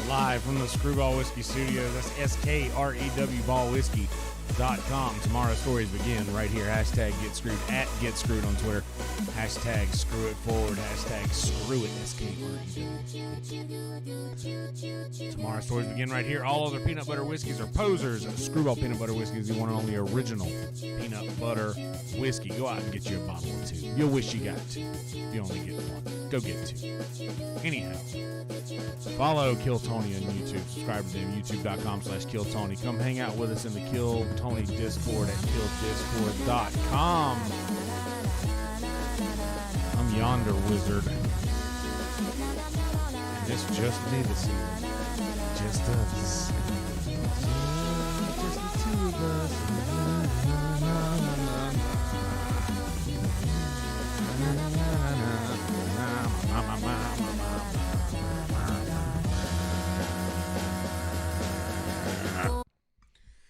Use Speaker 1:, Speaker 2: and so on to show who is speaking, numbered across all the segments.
Speaker 1: Live from the Screwball Whiskey Studios. That's SKREW.com. Tomorrow's stories begin right here. Hashtag Get Screwed, at Get Screwed on Twitter. Hashtag Screw It Forward. Hashtag Screw It SKREW. Tomorrow's stories begin right here. All other peanut butter whiskeys are posers. Screwball peanut butter whiskey is the one and only original peanut butter whiskey. Go out and get you a bottle or two. You'll wish you got two. If you only get one, go get two. Anyhow, follow Kill Tony on YouTube. Subscribe to them, youtube.com/KillTony. Come hang out with us in the Kill Tony Discord at killdiscord.com. I'm Yonder Wizard. And it's just me this evening. Just us. Just the two of us.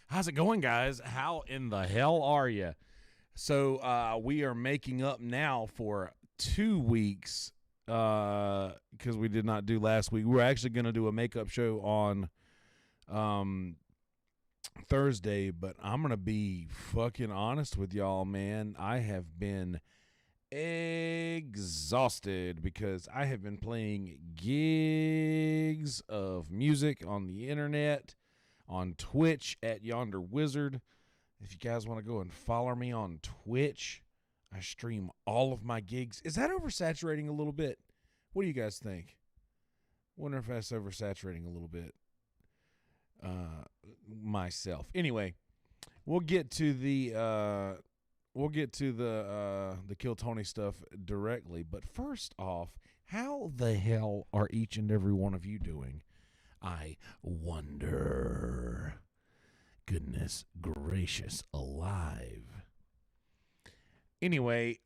Speaker 1: How's it going, guys? How in the hell are you? So we are making up now for 2 weeks because we did not do last week. We're actually going to do a makeup show on Thursday, but I'm going to be fucking honest with y'all, man. I have been exhausted because I have been playing gigs of music on the internet, on Twitch at Yonder Wizard. If you guys want to go and follow me on Twitch, I stream all of my gigs. Is that oversaturating a little bit? What do you guys think? Wonder if that's oversaturating a little bit. Myself. Anyway, we'll get to the Kill Tony stuff directly. But first off, how the hell are each and every one of you doing? I wonder. Goodness gracious alive. Anyway,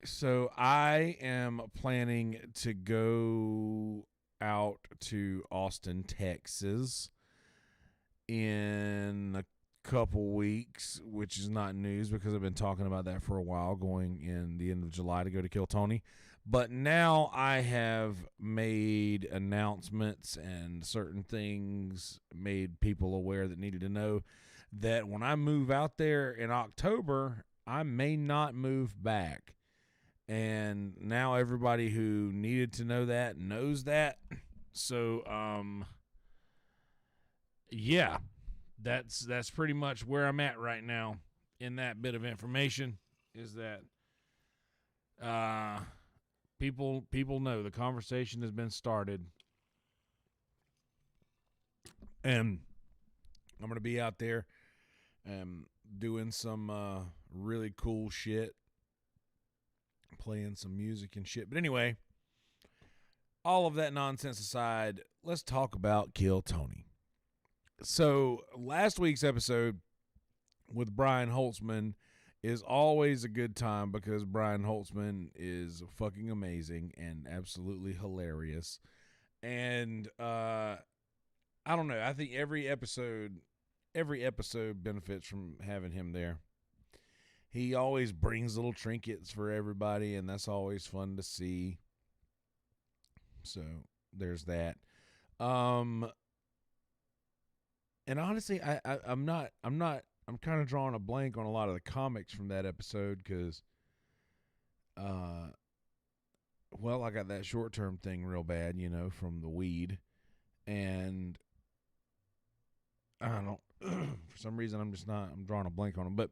Speaker 1: so I am planning to go out to Austin, Texas in a couple weeks, which is not news because I've been talking about that for a while, going in the end of July to go to Kill Tony. But now I have made announcements and certain things made people aware that needed to know that when I move out there in October, I may not move back. And now everybody who needed to know that knows that. So, yeah. That's pretty much where I'm at right now in that bit of information, is that people know the conversation has been started, and I'm going to be out there doing some really cool shit, playing some music and shit. But anyway, all of that nonsense aside, let's talk about Kill Tony. So last week's episode, with Brian Holtzman is always a good time because Brian Holtzman is fucking amazing and absolutely hilarious. And I don't know. I think every episode benefits from having him there. He always brings little trinkets for everybody, and that's always fun to see. So there's that. And honestly, I'm kind of drawing a blank on a lot of the comics from that episode because, well, I got that short-term thing real bad, from the weed, and I don't. For some reason, I'm drawing a blank on them. But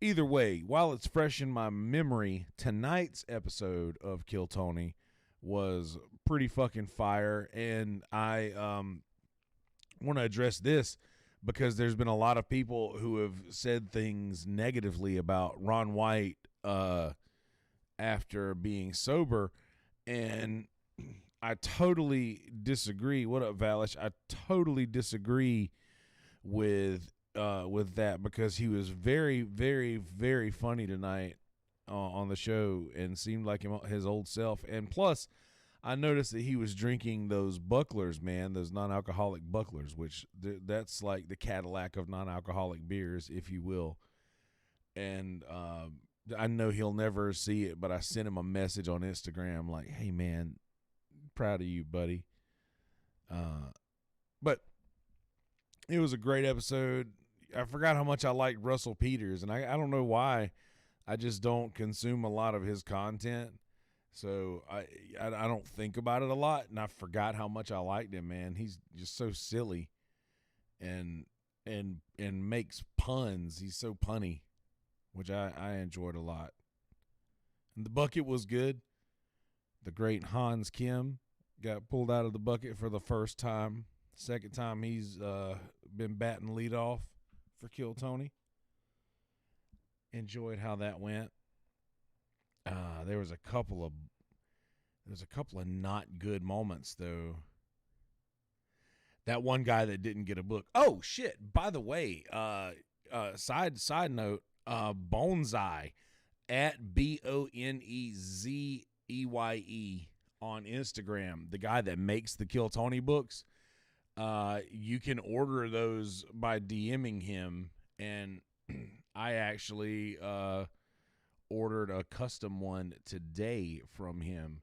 Speaker 1: either way, while it's fresh in my memory, tonight's episode of Kill Tony was pretty fucking fire, and I want to address this because there's been a lot of people who have said things negatively about Ron White after being sober, and I totally disagree. What up, Valish? I totally disagree with that because he was very, very, very funny tonight on the show and seemed like his old self. And plus, I noticed that he was drinking those bucklers, man, those non-alcoholic bucklers, which that's like the Cadillac of non-alcoholic beers, if you will. And I know he'll never see it, but I sent him a message on Instagram like, hey, man, proud of you, buddy. But it was a great episode. I forgot how much I liked Russell Peters, and I don't know why. I just don't consume a lot of his content. So I don't think about it a lot, and I forgot how much I liked him, man. He's just so silly and makes puns. He's so punny, which I enjoyed a lot. And the bucket was good. The great Hans Kim got pulled out of the bucket for the first time. Second time he's been batting leadoff for Kill Tony. Enjoyed how that went. There was a couple of not good moments though. That one guy that didn't get a book. Oh shit! By the way, side note, Bonsai at BONEZEYE on Instagram, the guy that makes the Kill Tony books. You can order those by DMing him, and I actually ordered a custom one today from him.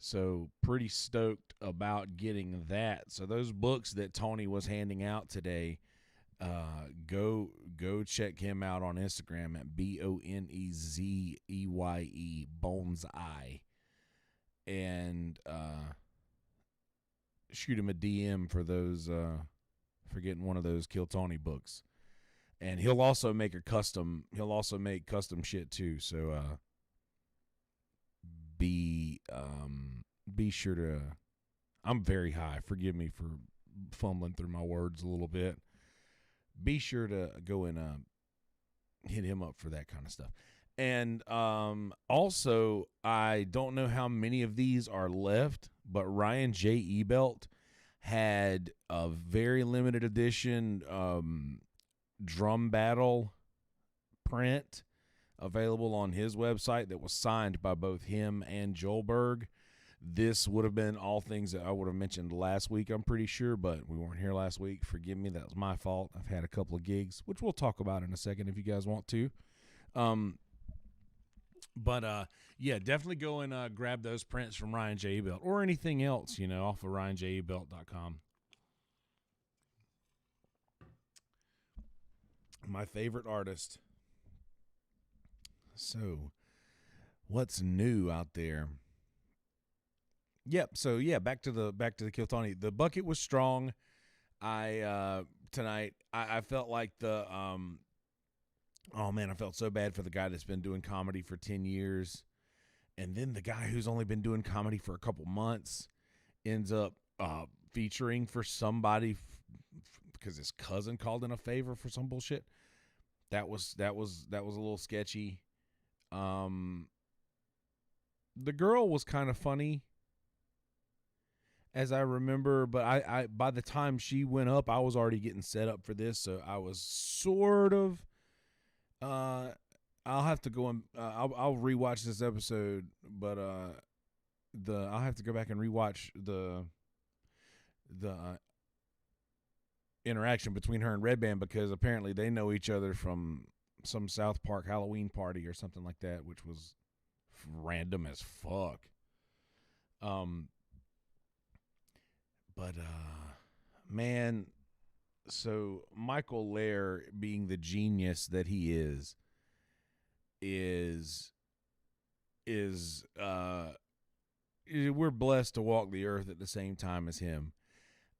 Speaker 1: So pretty stoked about getting that. So those books that Tony was handing out today, go check him out on Instagram at BONEZEYE Bonsai, and shoot him a DM for those for getting one of those Kill Tony books. And he'll also make custom shit too. So be sure to, I'm very high. Forgive me for fumbling through my words a little bit. Be sure to go and hit him up for that kind of stuff. And also, I don't know how many of these are left, but Ryan J Ebelt had a very limited edition drum battle print available on his website that was signed by both him and Joelberg. This would have been all things that I would have mentioned last week, I'm pretty sure, but we weren't here last week. Forgive me, that was my fault. I've had a couple of gigs, which we'll talk about in a second if you guys want to. Yeah, definitely go and grab those prints from Ryan J Ebelt or anything else, off of RyanJEbelt.com. My favorite artist. So, what's new out there? Yep. So yeah, back to the Kill Tony. The bucket was strong. Tonight I felt like I felt so bad for the guy that's been doing comedy for 10 years, and then the guy who's only been doing comedy for a couple months ends up featuring for somebody because his cousin called in a favor for some bullshit. That was a little sketchy. The girl was kind of funny, as I remember, but I by the time she went up, I was already getting set up for this, so I was sort of I'll have to go and I'll rewatch this episode, but I'll have to go back and rewatch the interaction between her and Red Band, because apparently they know each other from some South Park Halloween party or something like that, which was random as fuck. But man, so Michael Lair, being the genius that he is we're blessed to walk the earth at the same time as him.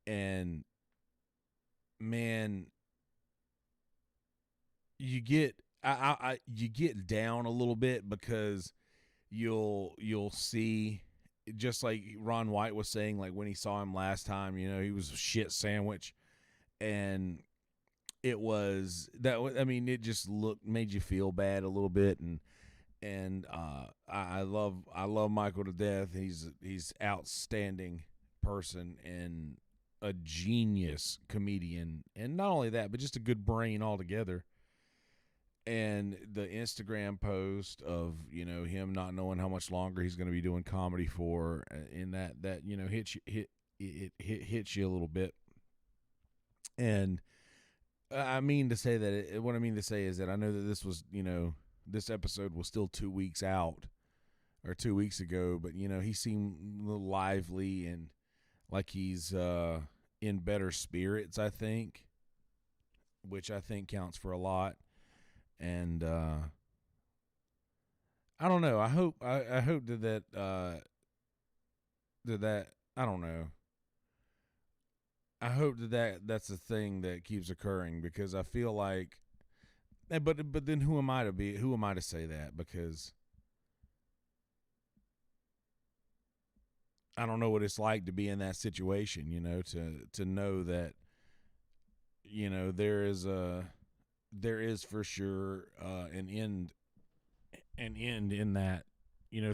Speaker 1: And man, you get you get down a little bit, because you'll see, just like Ron White was saying, like when he saw him last time, he was a shit sandwich, and it was that. I mean, it just made you feel bad a little bit, and I love Michael to death. He's outstanding person and a genius comedian, and not only that, but just a good brain altogether. And the Instagram post of him not knowing how much longer he's going to be doing comedy for, in that hits you a little bit. And I mean to say that what I mean to say is that I know that this was this episode was still 2 weeks out, or 2 weeks ago, but he seemed a little lively and like he's in better spirits, I think, which I think counts for a lot. And I don't know. I hope that I don't know. I hope that's a thing that keeps occurring, because I feel like, but then who am I to say that? Because I don't know what it's like to be in that situation, to know that there is for sure an end in that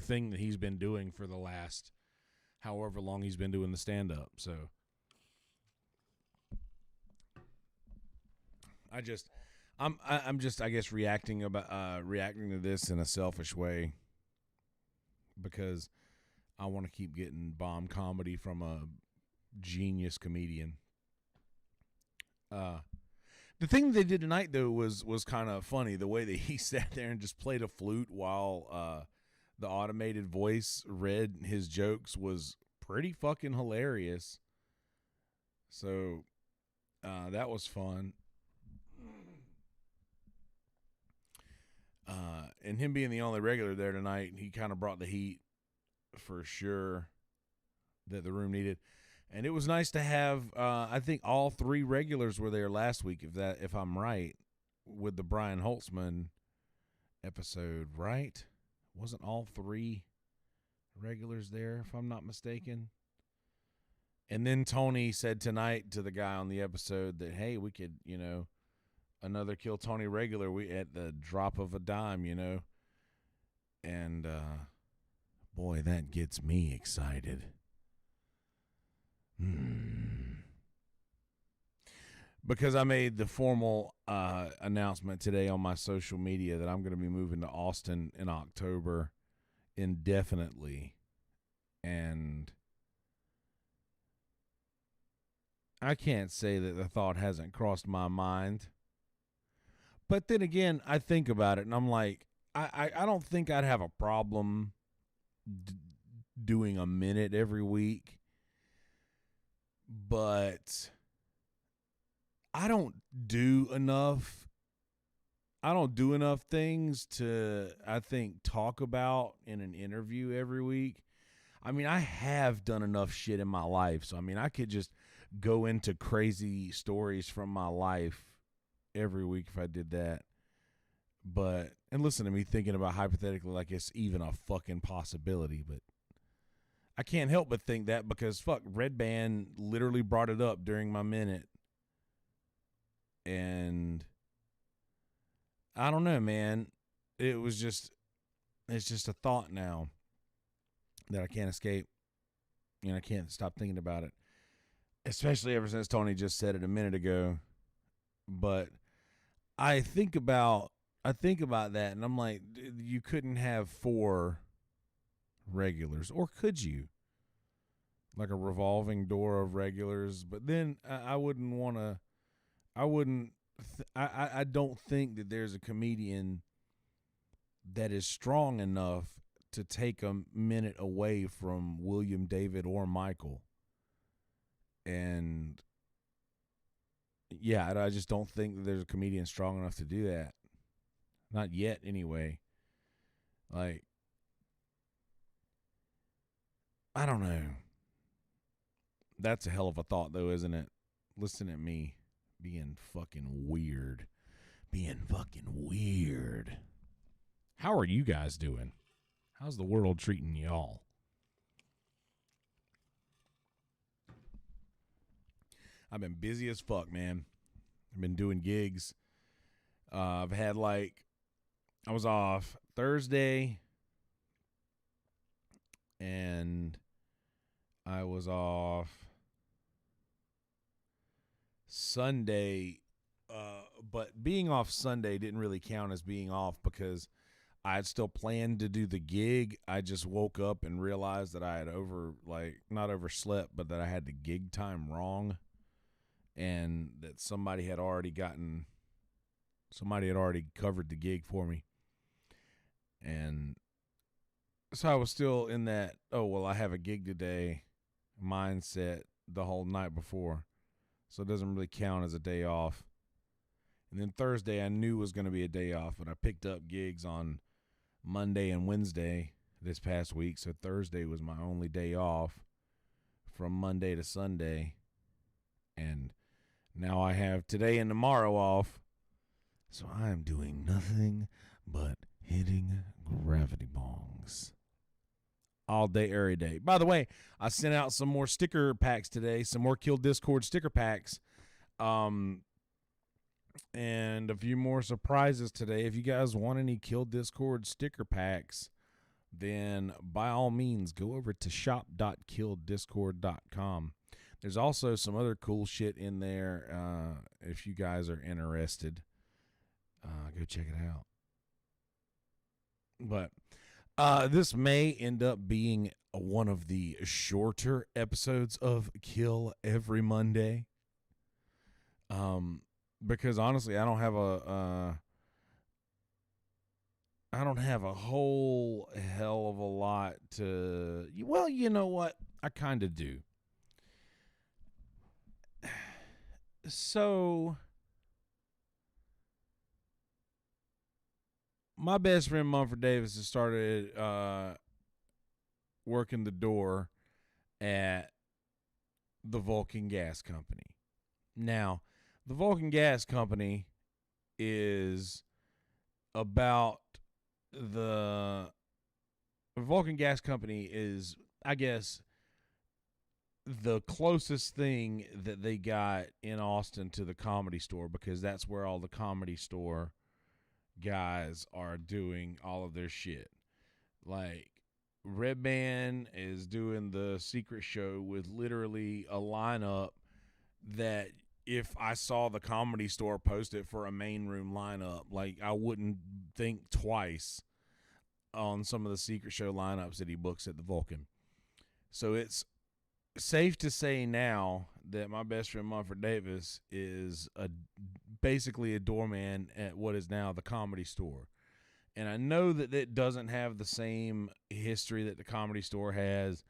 Speaker 1: thing that he's been doing for the last however long he's been doing the stand up. So I'm just I guess reacting to this in a selfish way, because I want to keep getting bomb comedy from a genius comedian. The thing they did tonight, though, was kind of funny. The way that he sat there and just played a flute while the automated voice read his jokes was pretty fucking hilarious. So that was fun. And him being the only regular there tonight, he kind of brought the heat for sure that the room needed. And it was nice to have, I think all three regulars were there last week, if I'm right, with the Brian Holtzman episode, right? Wasn't all three regulars there, if I'm not mistaken? And then Tony said tonight to the guy on the episode that, hey, we could, another Kill Tony regular, we at the drop of a dime, And, boy, that gets me excited. Because I made the formal announcement today on my social media that I'm going to be moving to Austin in October indefinitely. And I can't say that the thought hasn't crossed my mind. But then again, I think about it and I'm like, I don't think I'd have a problem doing a minute every week. But I don't do enough things to, I think, talk about in an interview every week. I mean, I have done enough shit in my life. So, I mean, I could just go into crazy stories from my life every week if I did that. But, and listen to me thinking about hypothetically like it's even a fucking possibility, but I can't help but think that because fuck, Red Band literally brought it up during my minute. And I don't know, man. It's just a thought now that I can't escape. I can't stop thinking about it. Especially ever since Tony just said it a minute ago. But I think about I think about that, and I'm like, you couldn't have 4 regulars, or could you? Like a revolving door of regulars, but then I wouldn't want to. I wouldn't. I don't think that there's a comedian that is strong enough to take a minute away from William, David, or Michael. And yeah, I just don't think that there's a comedian strong enough to do that. Not yet, anyway. Like, I don't know. That's a hell of a thought, though, isn't it? Listen at me being fucking weird. Being fucking weird. How are you guys doing? How's the world treating y'all? I've been busy as fuck, man. I've been doing gigs. I've had I was off Thursday, and I was off Sunday, but being off Sunday didn't really count as being off because I had still planned to do the gig. I just woke up and realized that I had not overslept, but that I had the gig time wrong, and that somebody had already covered the gig for me. And so I was still in that, oh, well, I have a gig today mindset the whole night before. So it doesn't really count as a day off. And then Thursday I knew was going to be a day off, but I picked up gigs on Monday and Wednesday this past week. So Thursday was my only day off from Monday to Sunday. And now I have today and tomorrow off. So I am doing nothing but hitting gravity bongs all day, every day. By the way, I sent out some more sticker packs today, some more Kill Discord sticker packs, and a few more surprises today. If you guys want any Kill Discord sticker packs, then by all means, go over to shop.killdiscord.com. There's also some other cool shit in there. If you guys are interested, go check it out. But this may end up being one of the shorter episodes of Kill every Monday. Because honestly, I don't have a whole hell of a lot to. Well, you know what? I kind of do. So, my best friend Mumford Davis has started working the door at the Vulcan Gas Company. Now, the Vulcan Gas Company is about the Vulcan Gas Company is, I guess, the closest thing that they got in Austin to the Comedy Store, because that's where all the Comedy Store guys are doing all of their shit. Like, Red Band is doing the secret show with literally a lineup that if I saw the Comedy Store post it for a main room lineup, like, I wouldn't think twice on some of the secret show lineups that he books at the Vulcan. So it's safe to say now that my best friend Mumford Davis is basically a doorman at what is now the Comedy Store. And I know that it doesn't have the same history that the Comedy Store has,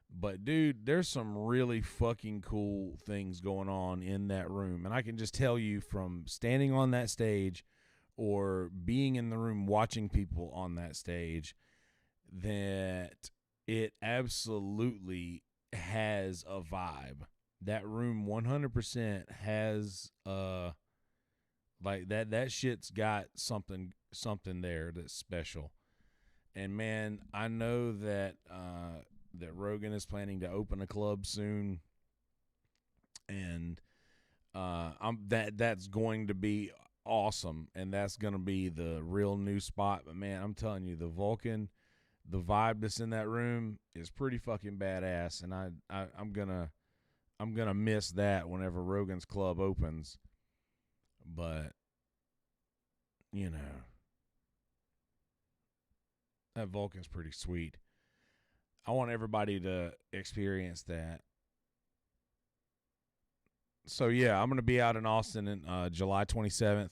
Speaker 1: but dude, there's some really fucking cool things going on in that room. And I can just tell you from standing on that stage or being in the room watching people on that stage that it absolutely has a vibe. That room 100% has like that shit's got something there that's special. And man, I know that that Rogan is planning to open a club soon, and that's going to be awesome, and that's going to be the real new spot. But man, I'm telling you, the Vulcan, the vibe that's in that room is pretty fucking badass, and I'm gonna miss that whenever Rogan's club opens. But you know, That Vulcan's pretty sweet. I want everybody to experience that. So yeah, I'm going to be out in Austin in July 27th,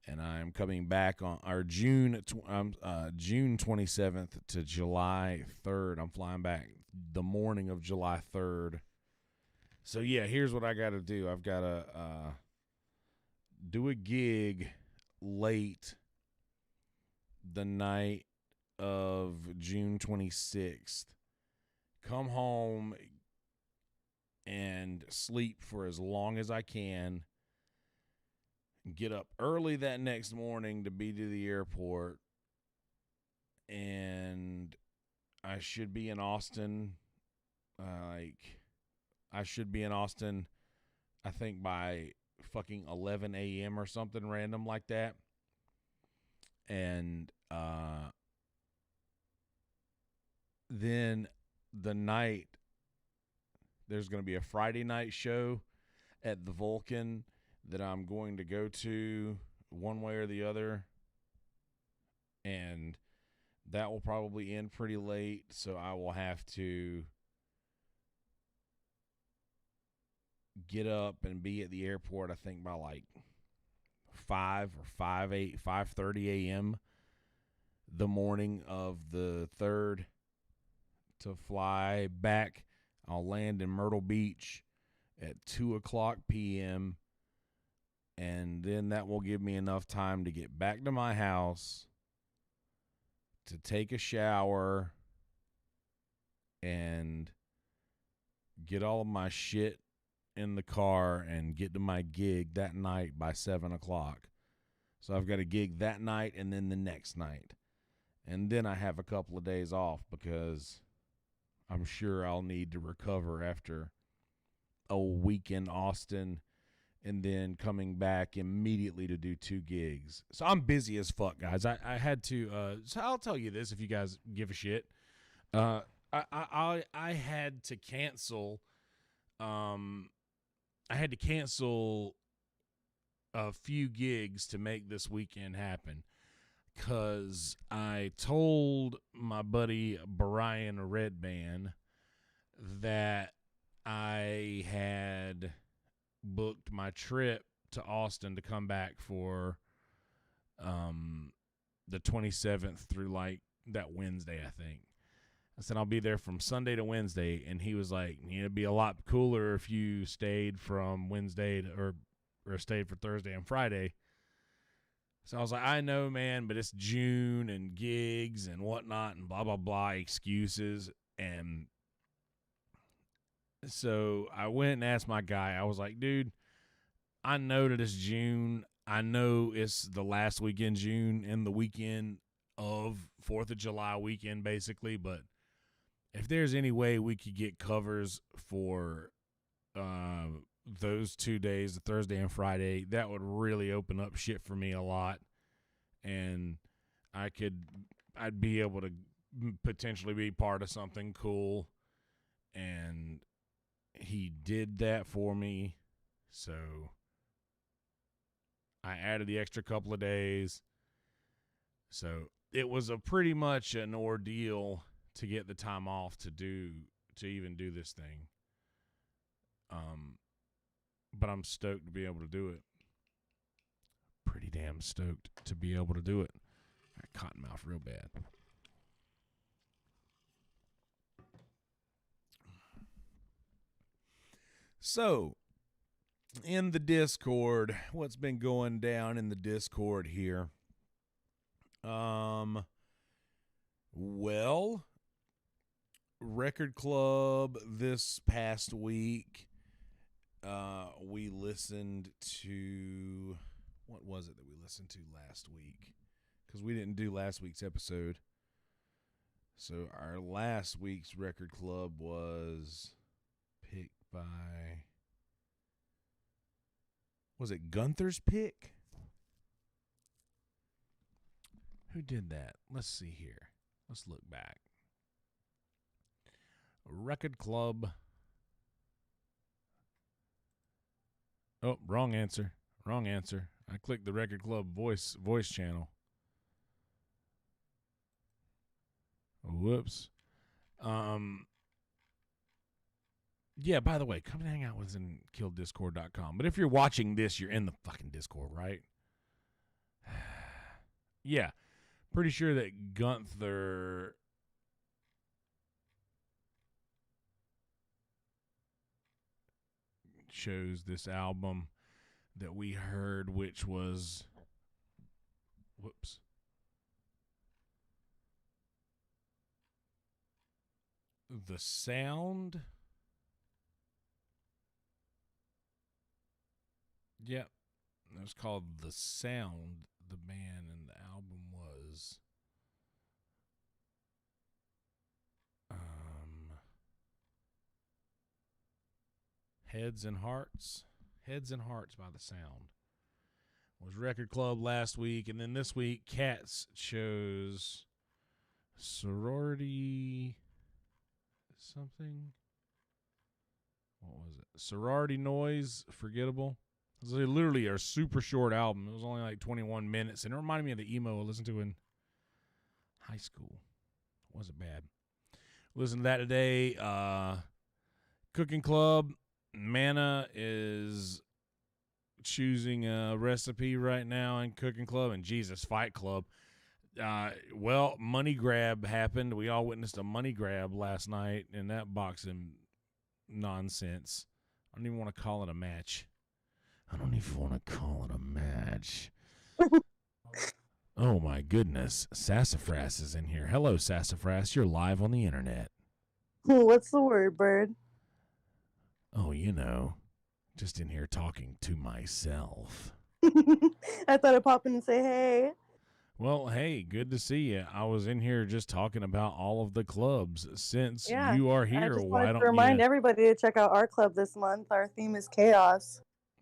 Speaker 1: and I'm coming back on June 27th to July 3rd. I'm flying back the morning of July 3rd. So yeah, here's what I got to do. I've got to do a gig late the night of June 26th. Come home and sleep for as long as I can. Get up early that next morning to be to the airport. And I should be in Austin. I should be in Austin, I think, by fucking 11 a.m. or something random like that. And then the night, there's going to be a Friday night show at the Vulcan that I'm going to go to one way or the other. And that will probably end pretty late, so I will have to get up and be at the airport, I think, by like 5:30 a.m. the morning of the 3rd to fly back. I'll land in Myrtle Beach at 2 o'clock p.m., and then that will give me enough time to get back to my house, to take a shower, and get all of my shit in the car and get to my gig that night by 7 o'clock. So I've got a gig that night and then the next night. And then I have a couple of days off because I'm sure I'll need to recover after a week in Austin and then coming back immediately to do 2 gigs. So I'm busy as fuck, guys. I had to, so I'll tell you this if you guys give a shit. I had to cancel, a few gigs to make this weekend happen. Because I told my buddy Brian Redban that I had booked my trip to Austin to come back for the 27th through like that Wednesday, I think. I said I'll be there from Sunday to Wednesday, and he was like, it'd be a lot cooler if you stayed from Wednesday to, or stayed for Thursday and Friday. So I was like, I know, man, but it's June and gigs and whatnot and blah, blah, blah, excuses. And so I went and asked my guy. I was like, dude, I know that it's June. I know it's the last weekend June and the weekend of 4th of July weekend, basically. But if there's any way we could get covers for those 2 days, the Thursday and Friday, that would really open up shit for me a lot. And I'd be able to potentially be part of something cool. And he did that for me. So I added the extra couple of days. So it was a pretty much an ordeal to get the time off to even do this thing. But I'm stoked to be able to do it. Pretty damn stoked to be able to do it. I got cottonmouth real bad. So, in the Discord, what's been going down in the Discord here? Well, Record Club this past week, we listened to, what was it that we listened to last week? Because we didn't do last week's episode. So our last week's Record Club was picked by, was it Gunther's pick? Who did that? Let's see here. Let's look back. Record Club. Oh, wrong answer. Wrong answer. I clicked the Record Club voice channel. Whoops. Yeah, by the way, come and hang out with us in killdiscord.com. But if you're watching this, you're in the fucking Discord, right? Yeah. Pretty sure that Gunther chose this album that we heard, which was The Sound. Yep. It was called The Sound, the band, and the album was Heads and Hearts. Heads and Hearts by The Sound. Was Record Club last week, and then this week Cats chose Sorority something. What was it? Sorority Noise, Forgettable. It was literally a super short album. It was only like 21 minutes, and it reminded me of the emo I listened to in high school. It wasn't bad. Listen to that today. Cooking Club. Manna is choosing a recipe right now in Cooking Club, and Jesus, Fight Club. Well, money grab happened. We all witnessed a money grab last night in that boxing nonsense. I don't even want to call it a match. Oh my goodness. Sassafras is in here. Hello, Sassafras. You're live on the internet.
Speaker 2: What's the word, bird?
Speaker 1: Oh, just in here talking to myself.
Speaker 2: I thought I'd pop in and say hey.
Speaker 1: Well, hey, good to see you. I was in here just talking about all of the clubs. Since you are here,
Speaker 2: I just
Speaker 1: why
Speaker 2: wanted
Speaker 1: don't
Speaker 2: to remind
Speaker 1: you...
Speaker 2: everybody to check out our club this month. Our theme is chaos.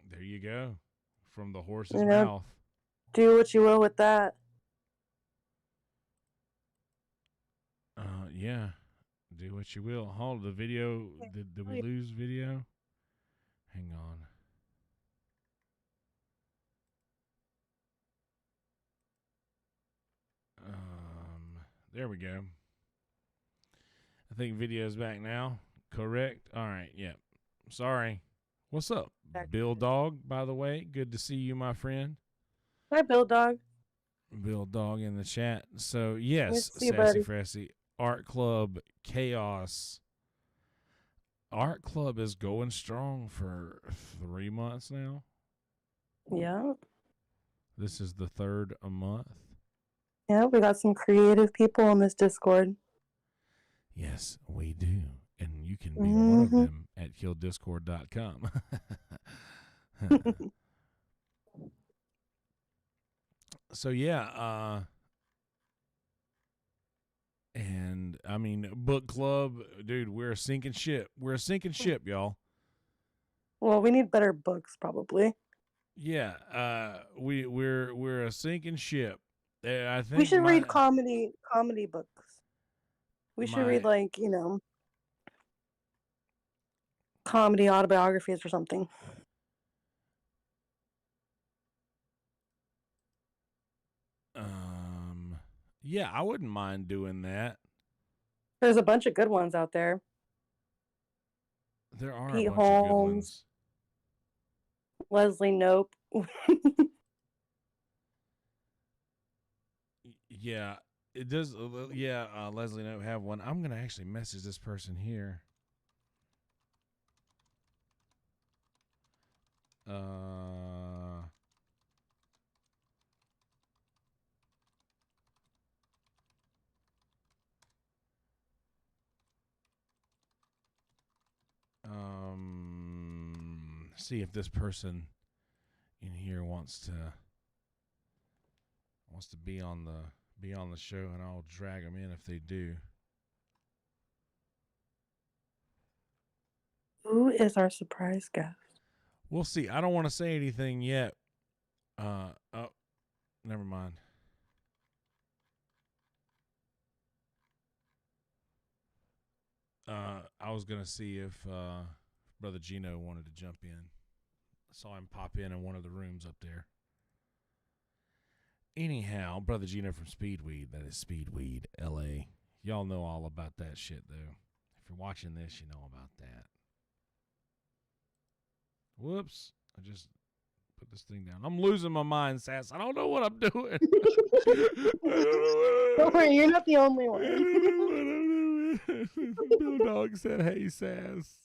Speaker 1: There you go. From the horse's mouth.
Speaker 2: Do what you will with that.
Speaker 1: Yeah. Do what you will. Hold the video. Did we lose video? Hang on. There we go. I think video's back now. Correct? All right. Yep. Sorry. What's up, Bill Dog, by the way? Good to see you, my friend.
Speaker 2: Hi, Bill Dog.
Speaker 1: Bill Dog in the chat. So, yes, Sassy Frassy. Art Club Chaos. Art Club is going strong for 3 months now.
Speaker 2: Yeah.
Speaker 1: This is the third a month.
Speaker 2: Yeah, we got some creative people on this Discord.
Speaker 1: Yes, we do. And you can be one of them at killdiscord.com. So, yeah. And, I mean, book club, dude, we're a sinking ship. We're a sinking ship, y'all.
Speaker 2: Well, we need better books, probably.
Speaker 1: Yeah, we're a sinking ship. I think
Speaker 2: we should read comedy books. We should read comedy autobiographies or something.
Speaker 1: Yeah, I wouldn't mind doing that.
Speaker 2: There's a bunch of good ones out there.
Speaker 1: There are Pete a bunch Holmes, of good ones.
Speaker 2: Leslie Knope.
Speaker 1: Yeah, it does. Yeah, Leslie Knope have one. I'm gonna actually message this person here. See if this person in here wants to be on the show, and I'll drag them in if they do.
Speaker 2: Who is our surprise guest?
Speaker 1: We'll see. I don't want to say anything yet. Oh, never mind. I was gonna see if Brother Gino wanted to jump in. I saw him pop in one of the rooms up there. Anyhow, Brother Gino from Speedweed, that is Speedweed LA. Y'all know all about that shit, though. If you're watching this, you know about that. Whoops. I just put this thing down. I'm losing my mind, Sass. I don't know what I'm doing.
Speaker 2: Don't worry, you're not the only one.
Speaker 1: I don't know what I'm doing. Bill Dog said, hey, Sass.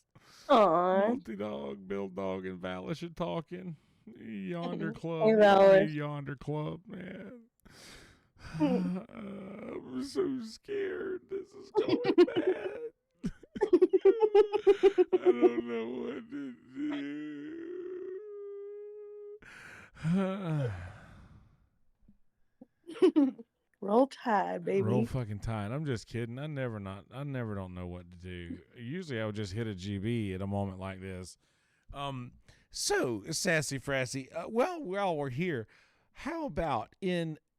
Speaker 2: Aww.
Speaker 1: Multi-Dog, Bill Dog, and Valish are talking. Yonder Club.
Speaker 2: Hey,
Speaker 1: New
Speaker 2: Valish.
Speaker 1: Yonder Club, man. I'm so scared. This is going bad. I don't know what to do.
Speaker 2: Roll Tide, baby.
Speaker 1: Roll fucking Tide. I'm just kidding. I never don't know what to do. Usually I would just hit a GB at a moment like this. So Sassy Frassy, well, while we're here, how about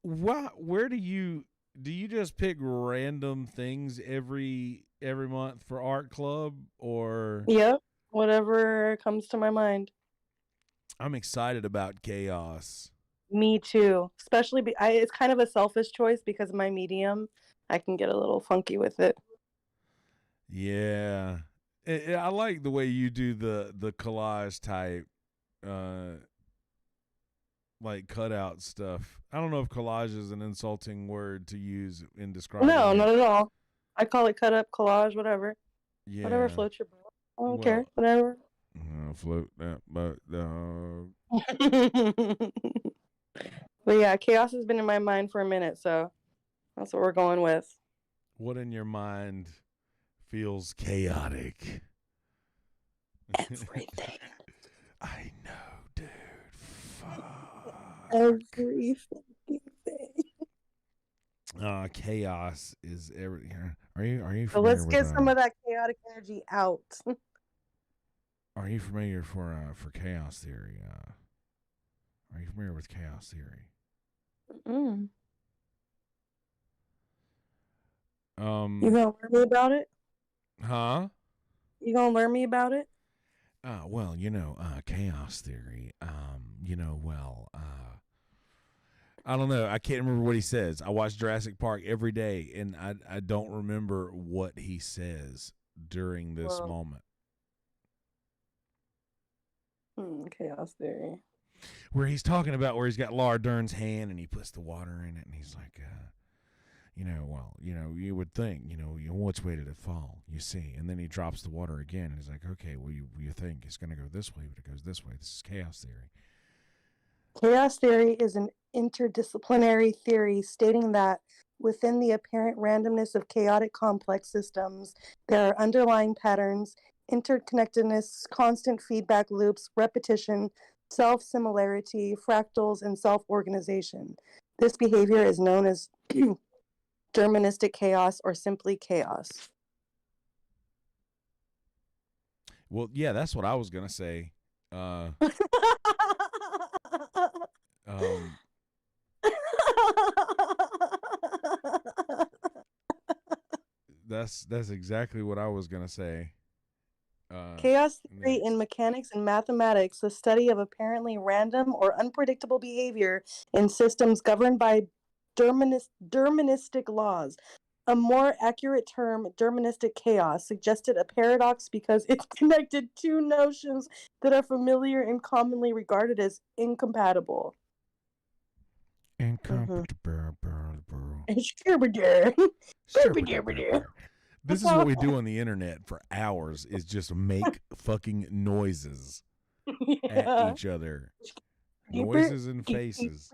Speaker 1: where do you just pick random things every month for art club, or?
Speaker 2: Yep, whatever comes to my mind.
Speaker 1: I'm excited about Chaos.
Speaker 2: Me too, especially it's kind of a selfish choice because of my medium. I can get a little funky with it.
Speaker 1: Yeah, I like the way you do the collage type, like cutout stuff. I don't know if collage is an insulting word to use in describing.
Speaker 2: No, not at all. I call it cut up, collage, whatever.
Speaker 1: Yeah,
Speaker 2: whatever floats your boat. I don't care. Whatever.
Speaker 1: Float that boat, dog.
Speaker 2: But yeah, chaos has been in my mind for a minute, so that's what we're going with.
Speaker 1: What in your mind feels chaotic?
Speaker 2: Everything.
Speaker 1: I know, dude. Fuck.
Speaker 2: Everything.
Speaker 1: Chaos is everything. Are you?
Speaker 2: So let's get some of that chaotic energy out.
Speaker 1: Are you familiar for chaos theory? Are you familiar with chaos theory?
Speaker 2: Mm.
Speaker 1: You
Speaker 2: gonna learn me about it?
Speaker 1: Huh?
Speaker 2: You gonna learn me about it?
Speaker 1: Well, chaos theory. I don't know. I can't remember what he says. I watch Jurassic Park every day, and I don't remember what he says during this moment.
Speaker 2: Chaos theory.
Speaker 1: Where he's talking about where he's got Laura Dern's hand and he puts the water in it, and he's like, you would think, which way did it fall? You see, and then he drops the water again, and he's like, okay, well, you think it's going to go this way, but it goes this way. This is chaos theory.
Speaker 2: Chaos theory is an interdisciplinary theory stating that within the apparent randomness of chaotic complex systems, there are underlying patterns, interconnectedness, constant feedback loops, repetition, self-similarity, fractals, and self-organization. This behavior is known as deterministic chaos or simply chaos.
Speaker 1: Well, yeah, that's what I was going to say. That's exactly what I was going to say.
Speaker 2: Chaos theory in mechanics and mathematics, the study of apparently random or unpredictable behavior in systems governed by deterministic laws. A more accurate term, deterministic chaos, suggested a paradox because it connected two notions that are familiar and commonly regarded as incompatible.
Speaker 1: This is what we do on the internet for hours, is just make fucking noises at each other. Noises and faces.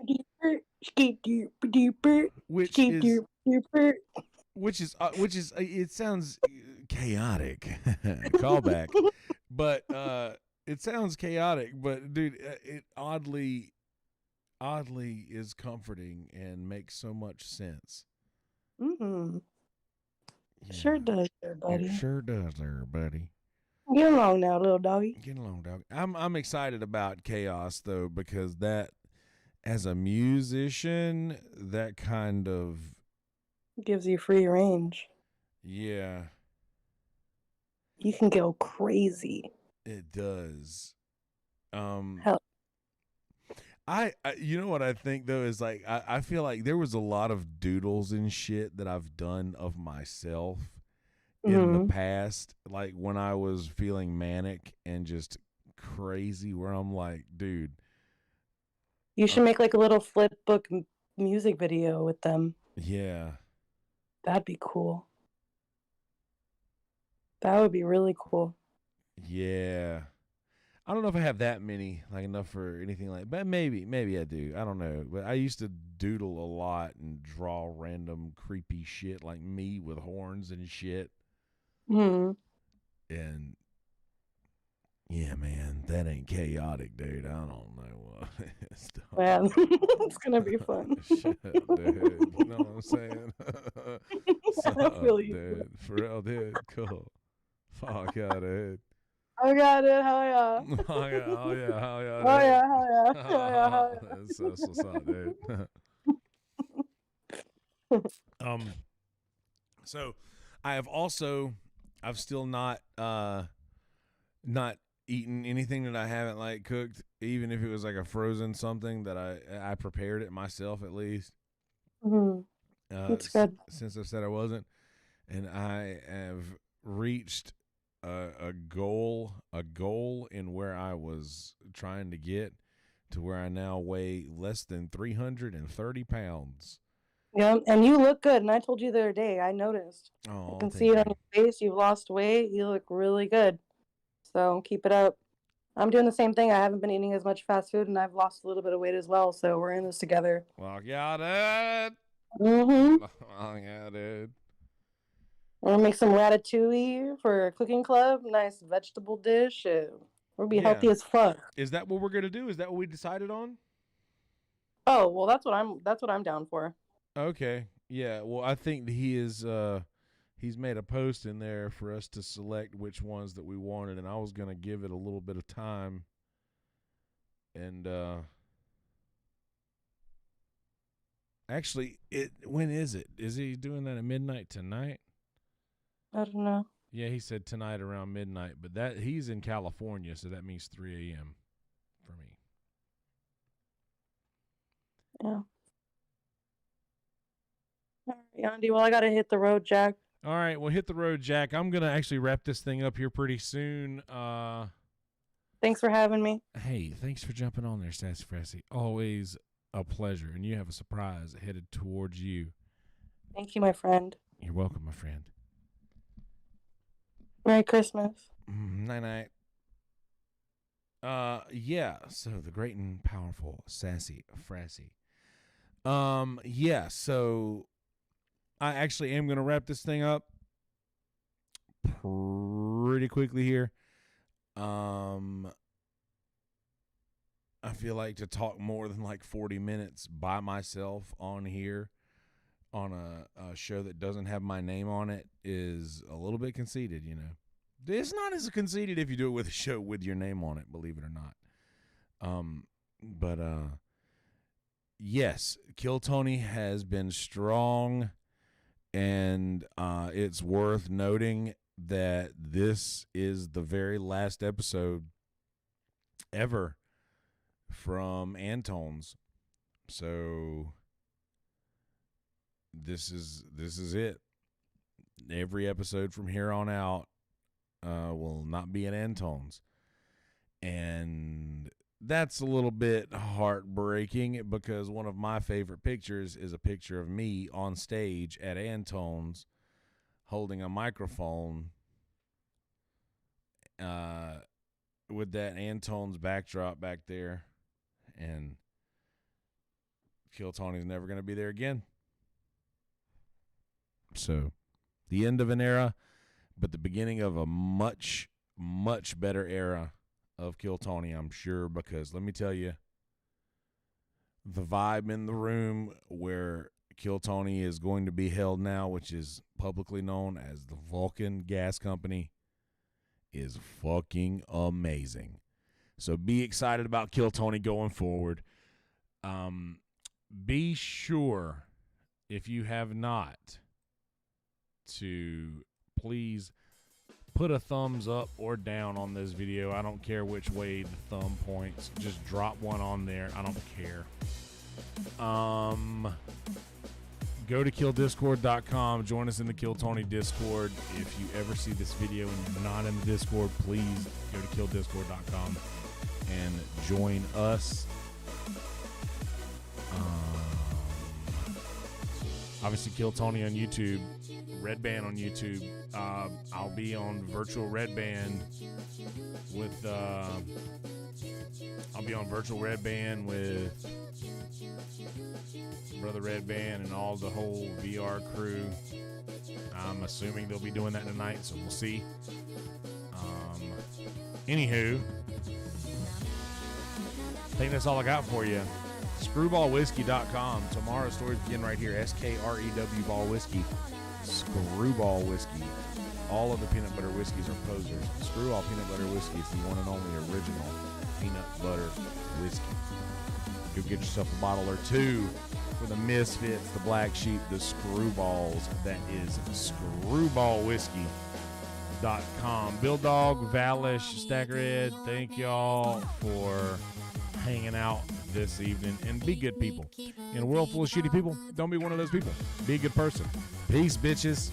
Speaker 1: Which is it sounds chaotic. Callback. But it sounds chaotic, but dude, it oddly is comforting and makes so much sense.
Speaker 2: Mm-hmm. Yeah. Sure does there, buddy.
Speaker 1: It sure does there, buddy.
Speaker 2: Get along now, little doggy.
Speaker 1: Get along, dog. I'm excited about chaos though, because that, as a musician, that kind of
Speaker 2: gives you free range.
Speaker 1: Yeah.
Speaker 2: You can go crazy.
Speaker 1: It does.
Speaker 2: Hell.
Speaker 1: You know what I think though is like I feel like there was a lot of doodles and shit that I've done of myself in the
Speaker 2: Mm-hmm.
Speaker 1: past, like when I was feeling manic and just crazy, where I'm like, dude,
Speaker 2: You
Speaker 1: uh,
Speaker 2: should make like a little flip book music video with them.
Speaker 1: yeah,
Speaker 2: That'd be cool. That would be really cool.
Speaker 1: yeah. I don't know if I have that many, like enough for anything like, but maybe I do. I don't know. But I used to doodle a lot and draw random creepy shit like me with horns and shit.
Speaker 2: Hmm.
Speaker 1: And yeah, man, that ain't chaotic, dude. I don't know what it's
Speaker 2: Man,
Speaker 1: done.
Speaker 2: it's gonna be fun.
Speaker 1: Shit, dude. You know what I'm saying?
Speaker 2: I
Speaker 1: Sup,
Speaker 2: feel you.
Speaker 1: dude? For real, dude. Cool. Fuck yeah, dude.
Speaker 2: I got it. Hell yeah.
Speaker 1: Oh yeah, oh yeah, oh yeah,
Speaker 2: Oh
Speaker 1: dude.
Speaker 2: yeah. Hell yeah. Hell yeah. Hell
Speaker 1: That's what's up, dude.
Speaker 2: yeah.
Speaker 1: um, so I have also, I've still not eaten anything that I haven't like cooked, even if it was like a frozen something that I prepared it myself at least.
Speaker 2: Hmm. That's good.
Speaker 1: Since I said I wasn't, and I have reached a goal in where I was trying to get to where I now weigh less than 330 pounds.
Speaker 2: Yeah, and you look good. And I told you the other day, I noticed. I
Speaker 1: Oh,
Speaker 2: can see
Speaker 1: thank
Speaker 2: it on
Speaker 1: you.
Speaker 2: your face. You've lost weight. You look really good. So keep it up. I'm doing the same thing. I haven't been eating as much fast food, and I've lost a little bit of weight as well. So we're in this together.
Speaker 1: Well, yeah, dude.
Speaker 2: Mm-hmm.
Speaker 1: Oh, yeah, dude.
Speaker 2: We're gonna make some ratatouille for a cooking club. Nice vegetable dish. We'll be
Speaker 1: Yeah.
Speaker 2: healthy as fuck.
Speaker 1: Is that what we're gonna do? Is that what we decided on?
Speaker 2: Oh well, that's what I'm down for.
Speaker 1: Okay. Yeah. Well, I think he is. He's made a post in there for us to select which ones that we wanted, and I was gonna give it a little bit of time. And actually, it when is it? Is he doing that at midnight tonight?
Speaker 2: I don't know.
Speaker 1: Yeah, he said tonight around midnight, but that he's in California, so that means 3 a.m. for me.
Speaker 2: Yeah. All right, Andy. Well, I gotta hit the road, Jack.
Speaker 1: All right, well, hit the road, Jack. I'm gonna actually wrap this thing up here pretty soon.
Speaker 2: Thanks for having me.
Speaker 1: Hey, thanks for jumping on there, Sassy Frassy. Always a pleasure, and you have a surprise headed towards you.
Speaker 2: Thank you, my friend.
Speaker 1: You're welcome, my friend.
Speaker 2: Merry Christmas.
Speaker 1: Night night. Yeah. So the great and powerful Sassy Frassy. Yeah. So I actually am gonna wrap this thing up pretty quickly here. Um, I feel like to talk more than like 40 minutes by myself on here on a show that doesn't have my name on it is a little bit conceited, you know. It's not as conceited if you do it with a show with your name on it, believe it or not. But yes, Kill Tony has been strong, and it's worth noting that this is the very last episode ever from Antone's. So this is it. Every episode from here on out will not be at Antone's, and that's a little bit heartbreaking because one of my favorite pictures is a picture of me on stage at Antone's holding a microphone uh, with that Antone's backdrop back there, and Kill Tony's never going to be there again. So, the end of an era, but the beginning of a much, much better era of Kill Tony, I'm sure, because let me tell you, the vibe in the room where Kill Tony is going to be held now, which is publicly known as the Vulcan Gas Company, is fucking amazing. So be excited about Kill Tony going forward. Be sure, if you have not, to please put a thumbs up or down on this video. I don't care which way the thumb points. Just drop one on there. I don't care. Go to killdiscord.com. Join us in the Kill Tony Discord. If you ever see this video and you're not in the Discord, please go to killdiscord.com and join us. Obviously, Kill Tony on YouTube, Red Band on YouTube. I'll be on Virtual Red Band with. I'll be on Virtual Red Band with Brother Red Band and all the whole VR crew. I'm assuming they'll be doing that tonight, so we'll see. Anywho, I think that's all I got for you. Screwballwhiskey.com. Tomorrow's stories begin right here. SKREW Ball Whiskey. Screwball Whiskey. All of the peanut butter whiskeys are posers. Screwball Peanut Butter Whiskey is the one and only original peanut butter whiskey. Go get yourself a bottle or two for the misfits, the black sheep, the screwballs. That is screwballwhiskey.com. Bill Dog, Valish, Staggerhead, thank y'all for hanging out this evening, and be good people. In a world full of shitty people, don't be one of those people. Be a good person. Peace, bitches.